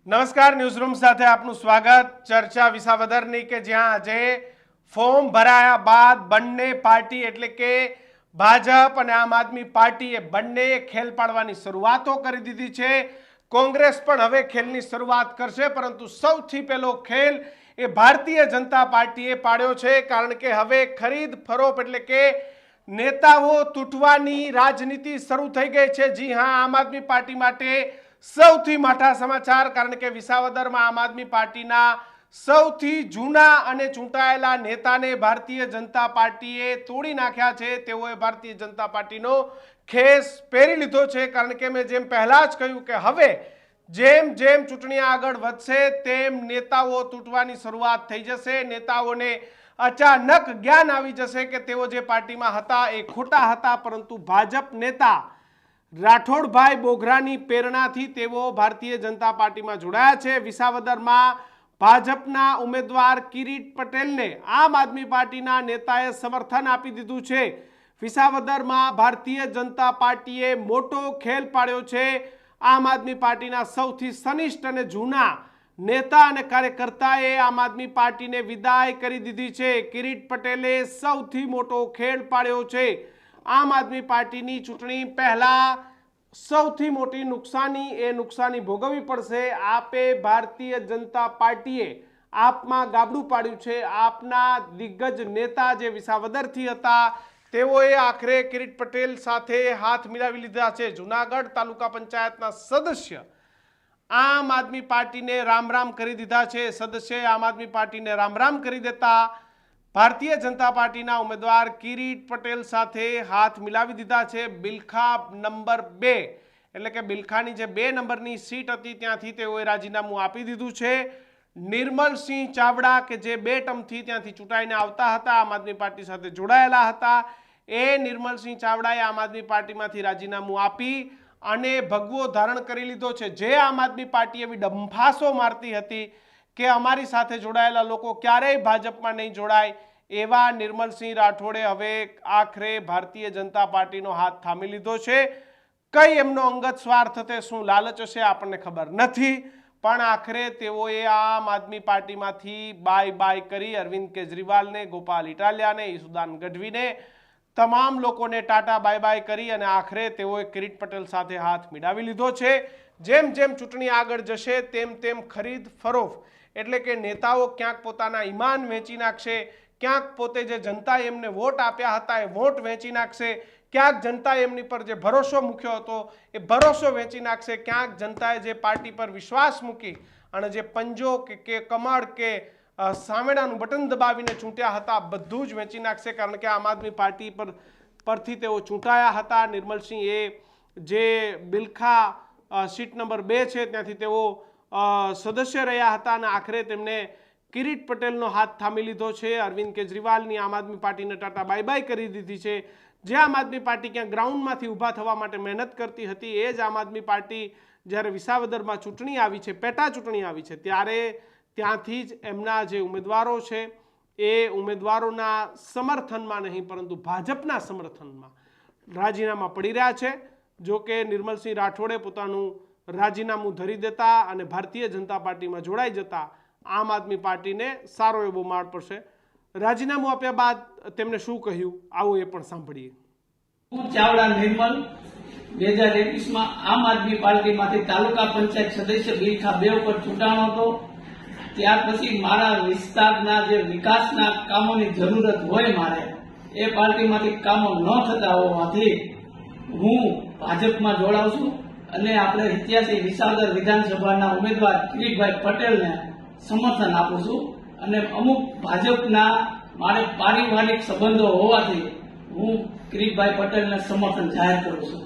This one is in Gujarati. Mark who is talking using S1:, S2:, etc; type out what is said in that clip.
S1: નમસ્કાર, ન્યૂઝરૂમ સાથે આપનું સ્વાગત। ચર્ચા વિસાવદરની કે જ્યાં આજે ફોર્મ ભરાયા બાદ બંને પાર્ટી એટલે કે ભાજપ અને આમ આદમી પાર્ટીએ બંને ખેલ પાડવાની શરૂઆતો કરી દીધી છે। કોંગ્રેસ પણ હવે ખેલની શરૂઆત કરશે, પરંતુ સૌથી પહેલો ખેલ એ ભારતીય જનતા પાર્ટીએ પાડ્યો છે, કારણ કે હવે ખરીદ ફરોખ એટલે કે નેતાઓ તૂટવાની રાજનીતિ શરૂ થઈ ગઈ છે। જી હા, આમ આદમી પાર્ટી માટે સૌથી મોટા સમાચાર, કારણ કે વિસાવદરમાં આમ આદમી પાર્ટીના સૌથી જૂના અને ચૂંટાયેલા નેતાને ભારતીય જનતા પાર્ટીએ તોડી નાખ્યા છે। તેઓએ ભારતીય જનતા પાર્ટીનો ખેસ પહેરી લીધો છે, કારણ કે મેં જેમ પહેલા જ કહ્યું કે હવે જેમ જેમ ચૂંટણી આગળ વધશે તેમ નેતાઓ તૂટવાની શરૂઆત થઈ જશે। નેતાઓને અચાનક જ્ઞાન આવી જશે કે તેઓ જે પાર્ટીમાં હતા એ ખોટા હતા, પરંતુ ભાજપ નેતા રાઠોડભાઈ બોઘરાની પ્રેરણાથી તેઓ ભારતીય જનતા પાર્ટીમાં જોડાયા છે। વિસાવદરમાં ભાજપના ઉમેદવાર કિરીટ પટેલને આમ આદમી પાર્ટીના નેતાએ સમર્થન આપી દીધું છે। વિસાવદરમાં ભારતીય જનતા પાર્ટીએ મોટો ખેલ પાડ્યો છે। આમ આદમી પાર્ટીના સૌથી સનિષ્ઠ અને જૂના નેતા અને કાર્યકર્તાએ આમ આદમી પાર્ટીને વિદાય કરી દીધી છે। કિરીટ પટેલે સૌથી મોટો ખેલ પાડ્યો છે। આમ આદમી પાર્ટીની ચૂંટણી પહેલા સૌથી મોટી નુકસાની ભોગવવી પડશે। આપે ભારતીય જનતા પાર્ટીએ આપમાં ગાબડું પાડ્યું છે। આપના દિગ્ગજ નેતા જે વિસાવદરથી હતા તેઓએ આખરે કિરીટ પટેલ સાથે હાથ મિલાવી લીધા છે। જૂનાગઢ તાલુકા પંચાયતના સદસ્ય આમ આદમી પાર્ટીને રામ રામ કરી દીધા છે। સદસ્ય આમ આદમી પાર્ટીને રામ રામ કરી દેતા ભારતીય જનતા પાર્ટીના ઉમેદવાર કિરીટ પટેલ સાથે હાથ મિલાવી દીધા છે। બિલખા નંબર 2 એટલે કે બિલખાની જે 2 નંબરની સીટ હતી ત્યાંથી તેઓએ રાજીનામું આપી દીધું છે। નિર્મલસિંહ ચાવડા કે જે 2 ટર્મથી ત્યાંથી ચૂંટાઈને આવતા હતા, આમ આદમી પાર્ટી સાથે જોડાયેલા હતા, એ નિર્મલસિંહ ચાવડાએ આમ આદમી પાર્ટીમાંથી રાજીનામું આપી અને ભગવો ધારણ કરી લીધો છે। જે આમ આદમી પાર્ટી એવી ડંફાસો મારતી હતી કે અમારી સાથે જોડાયેલા લોકો ક્યારેય ભાજપમાં નહીં જોડાય, એવા નિર્મલસિંહ રાઠોડે હવે આખરે ભારતીય જનતા પાર્ટીનો હાથ થામી લીધો છે। કઈ એમનો અંગત સ્વાર્થ હશે, શું લાલચ હશે, આપણને ખબર નથી, પણ આખરે તેઓએ આમ આદમી પાર્ટીમાંથી બાય બાય કરી અરવિંદ કેજરીવાલને, ગોપાલ ઇટાલિયાને, ઈસુદાન ગઢવીને, તમામ લોકોને ટાટા બાય બાય કરી અને આખરે તેઓએ કિરીટ પટેલ સાથે હાથ મિલાવી લીધો છે। જેમ જેમ ચૂંટણી આગળ જશે તેમ તેમ ખરીદ ફરોખ એટલે કે નેતાઓ ક્યાંક પોતાના ઈમાન વેચી નાખશે, ક્યાંક પોતે જે જનતાએ એમને વોટ આપ્યા હતા એ વોટ વેચી નાખશે, ક્યાંક જનતાએ એમની પર જે ભરોસો મૂક્યો હતો એ ભરોસો વેચી નાખશે, ક્યાંક જનતાએ જે પાર્ટી પર વિશ્વાસ મૂકી અને જે પંજો કે કમળ કે સામેડાનું બટન દબાવીને ચૂંટ્યા હતા બધું જ વેચી નાખશે, કારણ કે આમ આદમી પાર્ટી પરથી તેઓ ચૂંટાયા હતા। નિર્મલસિંહ એ જે બિલખા સીટ નંબર 2 છે ત્યાંથી તેઓ સદસ્ય રહ્યા હતા અને આખરે તેમને કિરીટ પટેલનો હાથ થામી લીધો છે। અરવિંદ કેજરીવાલની આમ આદમી પાર્ટીને ટાટા બાય બાય કરી દીધી છે। જે આમ આદમી પાર્ટી ક્યાં ગ્રાઉન્ડમાંથી ઊભા થવા માટે મહેનત કરતી હતી, એ જ આમ આદમી પાર્ટી જ્યારે વિસાવદરમાં ચૂંટણી આવી છે, પેટા ચૂંટણી આવી છે, ત્યારે ત્યાંથી જ એમના જે ઉમેદવારો છે એ ઉમેદવારોના સમર્થનમાં નહીં પરંતુ ભાજપના સમર્થનમાં રાજીનામા પડી રહ્યા છે। જો કે નિર્મલસિંહ રાઠોડે પોતાનું રાજીનામું ધરી દેતા અને ભારતીય જનતા પાર્ટીમાં જોડાઈ જતા આમ આદમી પાર્ટીને સારો એવો માર પડશે। રાજીનામું આપ્યા બાદ તેમણે શું કહ્યું, આવો એ પણ સાંભળીએ।
S2: ચાવડા નિર્મલ 2021માં આમ આદમી પાર્ટીમાંથી તાલુકા પંચાયત સદસ્ય બિલખા 2 ઉપર ચૂંટાણો હતો। ત્યાર પછી મારા વિસ્તારના જે વિકાસના કામોની જરૂરત હોય, મારે એ પાર્ટીમાંથી કામો ન થતા હોવાથી હું ભાજપમાં જોડાઉં છું અને આપણે 87 વિસાવદર વિધાનસભાના ઉમેદવાર કિરીટભાઈ પટેલને સમર્થન આપું છું અને અમુક ભાજપના મારે પારિવારિક સંબંધો હોવાથી હું કિરીટભાઈ પટેલને સમર્થન જાહેર કરું છું।